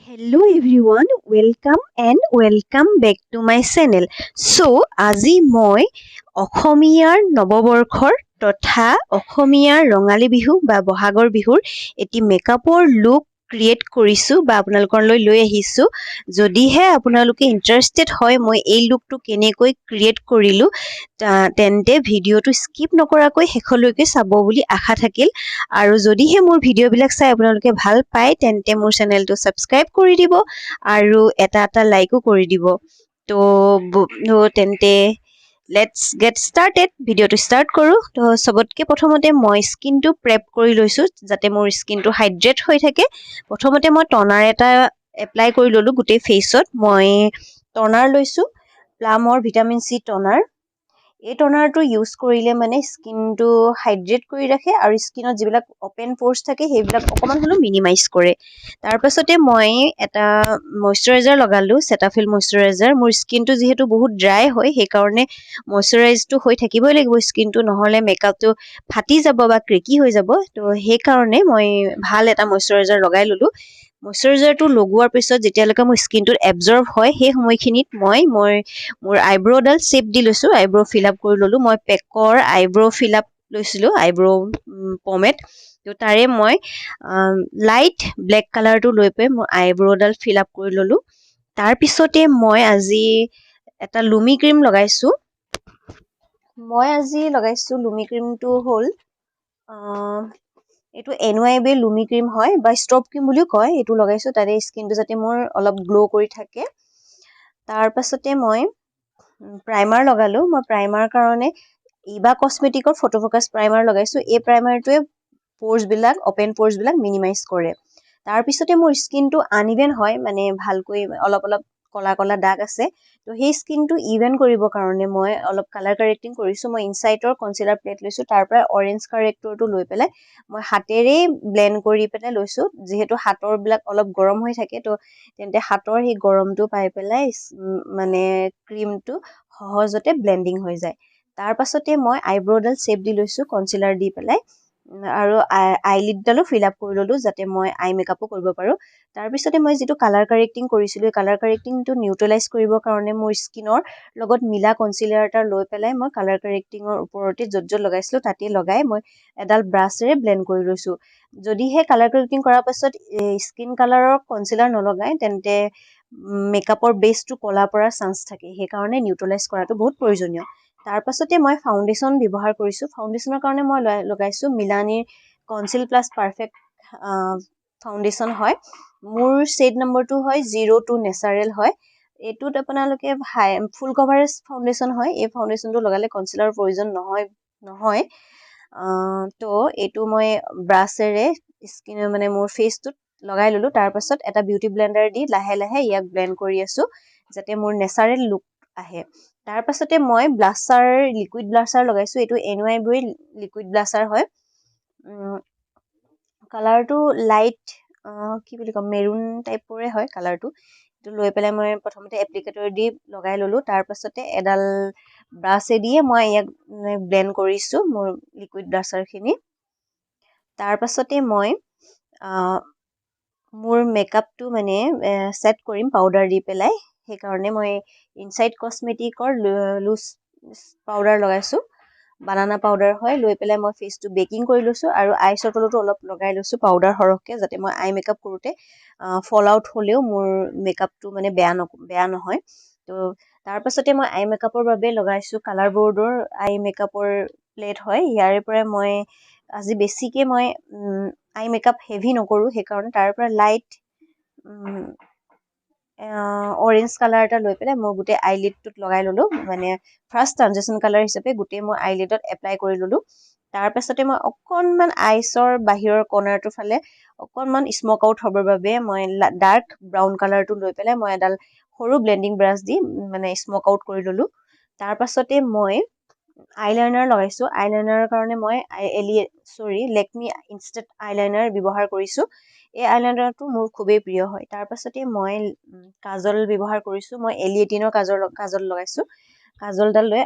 Hello everyone, welcome back to my channel. So, আজি মই অসমীয়াৰ নৱবৰ্ষৰ তথা অসমীয়াৰ ৰঙালী বিহু বা বহাগৰ বিহুৰ এটি মেকআপৰ লুক ক্ৰিয়েট কৰিছো বা আপোনালোকলৈ লৈ আহিছো। যদিহে আপোনালোকে ইন্টাৰেষ্টেড হয় মই এই লুকটো কেনেকৈ ক্ৰিয়েট কৰিলো তেন্তে ভিডিঅ'টো স্কিপ নকৰাকৈ শেষলৈকে চাব বুলি আশা থাকিল। আৰু যদিহে মোৰ ভিডিঅ'বিলাক চাই আপোনালোকে ভাল পায় তেন্তে মোৰ চেনেলটো ছাবস্ক্ৰাইব কৰি দিব আৰু এটা লাইকো কৰি দিব। তেন্তে লেটছ গেট ষ্টাৰ্টেড। ভিডিঅ'টো ষ্টাৰ্ট কৰোঁ। চবতকৈ প্ৰথমতে মই স্কিনটো প্ৰেপ কৰি লৈছোঁ যাতে মোৰ স্কিনটো হাইড্ৰেট হৈ থাকে। প্ৰথমতে মই টনাৰ এটা এপ্লাই কৰি ল'লোঁ গোটেই ফেচত। মই টনাৰ লৈছোঁ, প্লামৰ ভিটামিন চি টনাৰ। এই টনাৰটো ইউজ কৰিলে মানে স্কিনটো হাইড্ৰেট কৰি ৰাখে আৰু স্কিনত যিবিলাক অপেন প'ৰ্ছ থাকে সেইবিলাক অকণমান হ'লেও মিনিমাইজ কৰে। তাৰপাছতে মই এটা মইশ্চাৰাইজাৰ লগালোঁ, চেটাফিল মইশ্চাৰাইজাৰ। মোৰ স্কিনটো যিহেতু বহুত ড্ৰাই হয় সেইকাৰণে মইশ্চাৰাইজটো হৈ থাকিবই লাগিব স্কিনটো, নহ'লে মেকআপটো ফাটি যাব বা ক্ৰেকি হৈ যাব। সেইকাৰণে মই ভাল এটা মইশ্চাৰাইজাৰ লগাই ল'লোঁ। মইশ্চাৰাইজাৰটো লগোৱাৰ পিছত যেতিয়ালৈকে মোৰ স্কিনটোত এবজৰ্ব হয় সেই সময়খিনিত মই মোৰ আইব্ৰ'ডাল শ্বেপ দি লৈছোঁ, আইব্ৰ' ফিল আপ কৰি ল'লোঁ। মই পেকৰ আইব্ৰ' ফিল আপ লৈছিলোঁ, আইব্ৰ' পমেড। তাৰে মই লাইট ব্লেক কালাৰটো লৈ পেলাই মই আইব্ৰ'ডাল ফিল আপ কৰি ল'লোঁ। তাৰপিছতে মই আজি এটা লুমি ক্ৰীম লগাইছোঁ। লুমি ক্ৰীমটো হ'ল এইটো NYB লুমি ক্ৰীম হয় বা ষ্ট্ৰব ক্ৰীম বুলিও কয়। এইটো লগাইছোঁ তাতে স্কিনটো যাতে মোৰ অলপ গ্ল' কৰি থাকে। তাৰপাছতে মই প্ৰাইমাৰ লগালোঁ। মই প্ৰাইমাৰ কাৰণে ইভা কছমেটিকৰ ফটো ফ'কাছ প্ৰাইমাৰ লগাইছোঁ। এই প্ৰাইমাৰটোৱে প'ৰ্ছবিলাক অপেন প'ৰ্ছবিলাক মিনিমাইজ কৰে। তাৰপিছতে মোৰ স্কিনটো আনইভেন হয়, মানে ভালকৈ অলপ কলা কলা দাগ আছে। সেই স্কিনটো ইভেন কৰিবৰ কাৰণে মই অলপ কালাৰ কাৰেক্টিং কৰিছোঁ। মই ইনচাইটৰ কনচিলাৰ প্লেট লৈছোঁ, তাৰ পৰা অৰেঞ্জ কাৰেক্টৰটো লৈ পেলাই মই হাতেৰেই ব্লেণ্ড কৰি পেলাই লৈছোঁ। যিহেতু হাতৰবিলাক অলপ গৰম হৈ থাকে তেন্তে হাতৰ সেই গৰমটো পাই পেলাই মানে ক্ৰীমটো সহজতে ব্লেণ্ডিং হৈ যায়। তাৰপাছতে মই আইব্ৰ'ডাল শ্বেপ দি লৈছোঁ কনচিলাৰ দি পেলাই আৰু আইলিডডালো ফিল আপ কৰি ল'লোঁ যাতে মই আই মেকআপো কৰিব পাৰোঁ। তাৰপিছতে মই যিটো কালাৰ কাৰেক্টিং কৰিছিলোঁ এই কালাৰ কাৰেক্টিংটো নিউট্ৰেলাইজ কৰিবৰ কাৰণে মোৰ স্কিনৰ লগত মিলা কনচিলাৰ এটা লৈ পেলাই মই কালাৰ কাৰেক্টিঙৰ ওপৰতে য'ত লগাইছিলোঁ তাতে লগাই মই এডাল ব্ৰাছেৰে ব্লেণ্ড কৰি লৈছোঁ। যদিহে কালাৰ কাৰেক্টিং কৰাৰ পাছত স্কিন কালাৰৰ কনচিলাৰ নলগায় তেন্তে মেকআপৰ বেছটো ক'লা পৰাৰ চান্স থাকে, সেইকাৰণে নিউট্ৰেলাইজ কৰাটো বহুত প্ৰয়োজনীয়। তাৰপাছতে মই ফাউণ্ডেশ্যন ব্যৱহাৰ কৰিছোঁ। ফাউণ্ডেশ্যনৰ কাৰণে মই লগাইছোঁ মিলানিৰ কনচিল প্লাছ পাৰফেক্ট ফাউণ্ডেশ্যন হয়। মোৰ শ্বেড নম্বৰটো হয় 02 নেচাৰেল হয়। এইটোত আপোনালোকে ফুল কভাৰেজ ফাউণ্ডেশ্যন হয়। এই ফাউণ্ডেশ্যনটো লগালে কনচিলাৰৰ প্ৰয়োজন নহয়। এইটো মই ব্ৰাছেৰে মানে মোৰ ফেচটোত লগাই ল'লোঁ। তাৰপাছত এটা বিউটি ব্লেণ্ডাৰ দি লাহে লাহে ইয়াক ব্লেণ্ড কৰি আছোঁ যাতে মোৰ নেচাৰেল লুক আহে। তাৰপাছতে মই লিকুইড ব্লাছাৰ লগাইছোঁ। এইটো NYB লিকুইড ব্লাছাৰ হয়। কালাৰটো লাইট কি বুলি ক'ম, মেৰুন টাইপৰে হয় কালাৰটো। এইটো লৈ পেলাই মই প্ৰথমতে এপ্লিকেটৰ দি লগাই ল'লোঁ। তাৰপাছতে এডাল ব্ৰাছেদিয়ে মই ইয়াক ব্লেণ্ড কৰিছোঁ মোৰ লিকুইড ব্লাছাৰখিনি। তাৰপাছতে মই মোৰ মেকআপটো মানে ছেট কৰিম পাউডাৰ দি পেলাই। সেইকাৰণে মই ইনচাইট কছমেটিকৰ লুজ পাউডাৰ লগাইছোঁ। বানানা পাউডাৰ হয়। লৈ পেলাই মই ফেচটো বেকিং কৰি লৈছোঁ আৰু আইচৰ তলতো অলপ লগাই লৈছোঁ পাউডাৰ সৰহকৈ যাতে মই আই মেকআপ কৰোঁতে ফল আউট হ'লেও মোৰ মেকআপটো মানে বেয়া নহয়। তাৰপাছতে মই আই মেকআপৰ বাবে লগাইছোঁ কালাৰ বৰ্ডৰ আই মেকআপৰ প্লেট হয়। ইয়াৰে পৰা মই আজি বেছিকৈ মই আই মেকআপ হেভি নকৰোঁ, সেইকাৰণে তাৰ পৰা লাইট অৰেঞ্জ কালাৰ এটা লৈ পেলাই মই গোটেই আইলিডটোত লগাই ল'লোঁ। মানে ফাৰ্ষ্ট ট্ৰানজেকশ্যন কালাৰ হিচাপে গোটেই মই আইলিডত এপ্লাই কৰি ল'লোঁ। তাৰপাছতে মই অকণমান আইচৰ বাহিৰৰ কৰ্নাৰটোৰ ফালে অকণমান স্মক আউট হ'বৰ বাবে মই ডাৰ্ক ব্ৰাউন কালাৰটো লৈ পেলাই মই এডাল সৰু ব্লেণ্ডিং ব্ৰাছ দি মানে স্মক আউট কৰি ল'লোঁ। তাৰপাছতে মই আইলাইনাৰ লগাইছোঁ। আইলাইনাৰৰ কাৰণে মই লেকমি ইনষ্টেণ্ট আইলাইনাৰ ব্যৱহাৰ কৰিছোঁ। এই আইলাইনাৰটো মোৰ খুবেই প্ৰিয় হয়। তাৰপাছতে মই কাজল ব্যৱহাৰ কৰিছোঁ। মই L18ৰ কাজল লগাইছোঁ। কাজলডাল লৈ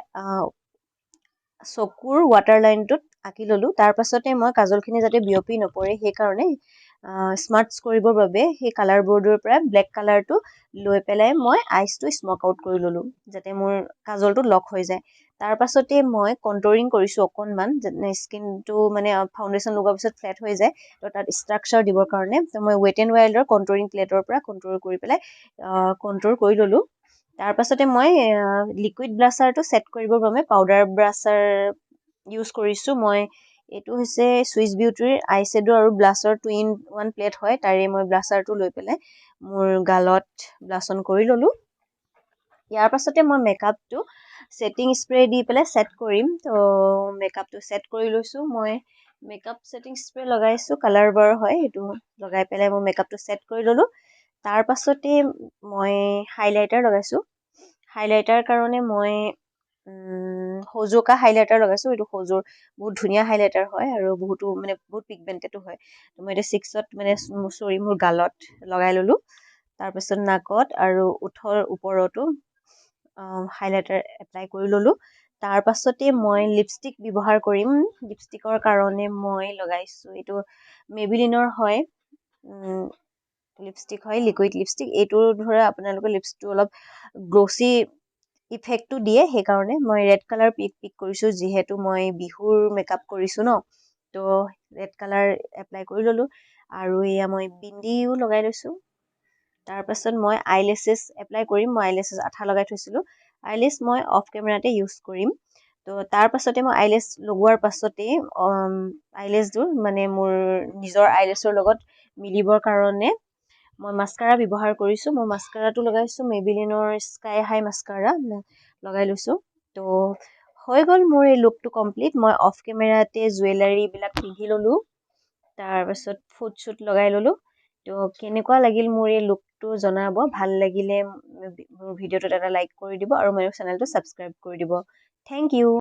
চকুৰ ৱাটাৰ লাইনটোত আঁকি ল'লোঁ। তাৰপাছতে মই কাজলখিনি যাতে বিয়পি নপৰে সেইকাৰণে স্মাৰ্টছ কৰিবৰ বাবে সেই কালাৰ বৰ্ডৰ পৰা ব্লেক কালাৰটো লৈ পেলাই মই আইচটো স্মক আউট কৰি ল'লোঁ যাতে মোৰ কাজলটো লক হৈ যায়। তাৰ পাছতে মই কণ্টৰিং কৰিছোঁ অকণমান, স্কিনটো মানে ফাউণ্ডেশ্যন লগোৱাৰ পিছত ফ্লেট হৈ যায়, তো তাত ষ্ট্ৰাকচাৰ দিবৰ কাৰণে তো মই ৱেট এণ্ড ৱাইল্ডৰ কণ্টৰিং প্লেটৰ পৰা কণ্ট্ৰল কৰি পেলাই কণ্ট্ৰল কৰি ল'লোঁ। তাৰ পাছতে মই লিকুইড ব্লাছাৰটো ছেট কৰিবৰ বাবে পাউডাৰ ব্ৰাছাৰ ইউজ কৰিছোঁ। মই এইটো হৈছে চুইচ বিউটিৰ আই শ্বেডো আৰু ব্লাছৰ 2-in-1 প্লেট হয়, তাৰে মই ব্লাছাৰটো লৈ পেলাই মোৰ গালত ব্লাছ অন কৰি ল'লোঁ। ইয়াৰ পাছতে মই মেকআপটো ছেটিং স্প্ৰে দি পেলাই ছেট কৰিম, তো মেকআপটো ছেট কৰি লৈছোঁ। মই মেকআপ ছেটিং স্প্ৰে লগাইছোঁ, কালাৰ বাৰ হয়, সেইটো লগাই পেলাই মই মেকআপটো ছেট কৰি ল'লোঁ। তাৰ পাছতে মই হাইলাইটাৰ লগাইছোঁ। হাইলাইটাৰ কাৰণে মই সৌজোকা হাইলাইটাৰ লগাইছোঁ। এইটো সৌজোৰ বহুত ধুনীয়া হাইলাইটাৰ হয় আৰু বহুত পিগমেণ্টেডো হয়। তো মই এতিয়া 6ত মোৰ গালত লগাই ল'লোঁ। তাৰপিছত নাকত আৰু ওঠৰ ওপৰতো হাইলাইটাৰ এপ্লাই কৰি ল'লোঁ। তাৰ পাছতে মই লিপষ্টিক ব্যৱহাৰ কৰিম। লিপষ্টিকৰ কাৰণে মই লগাইছোঁ, এইটো মেবিলিনৰ হয়, লিপষ্টিক হয়, লিকুইড লিপষ্টিক। এইটো ধৰা আপোনালোকৰ লিপষ্টিকটো অলপ গ্ল'চি ইফেক্টটো দিয়ে, সেইকাৰণে মই ৰেড কালাৰ পিক কৰিছোঁ, যিহেতু মই বিহুৰ মেকআপ কৰিছোঁ ন, তো ৰেড কালাৰ এপ্লাই কৰি ল'লোঁ। আৰু এয়া মই বিন্দিও লগাই লৈছোঁ। তাৰপাছত মই আইলেছেছ এপ্লাই কৰিম। মই আইলেছেছ আঠা লগাই থৈছিলোঁ। আইলেছ মই অফ কেমেৰাতে ইউজ কৰিম। তো তাৰ পাছতে মই আইলেছ লগোৱাৰ পাছতেই আইলেছযোৰ মানে মোৰ নিজৰ আইলেছৰ লগত মিলিবৰ কাৰণে মই মাস্কাৰা ব্যৱহাৰ কৰিছোঁ। মই মাস্কাৰাটো লগাইছোঁ মেবিলিনৰ স্কাই হাই মাস্কাৰা লগাই লৈছোঁ। তো হৈ গ'ল মোৰ এই লুকটো কমপ্লিট। মই অফ কেমেৰাতে জুৱেলাৰীবিলাক পিন্ধি ল'লোঁ, তাৰপাছত ফুট চুট লগাই ল'লোঁ। তো কেনেকুৱা লাগিল মোৰ এই লুকটো জনাব। ভাল লাগিলে মোৰ ভিডিঅ'টোত এটা লাইক কৰি দিব আৰু মোৰ চেনেলটো ছাবস্ক্ৰাইব কৰি দিব। Thank U.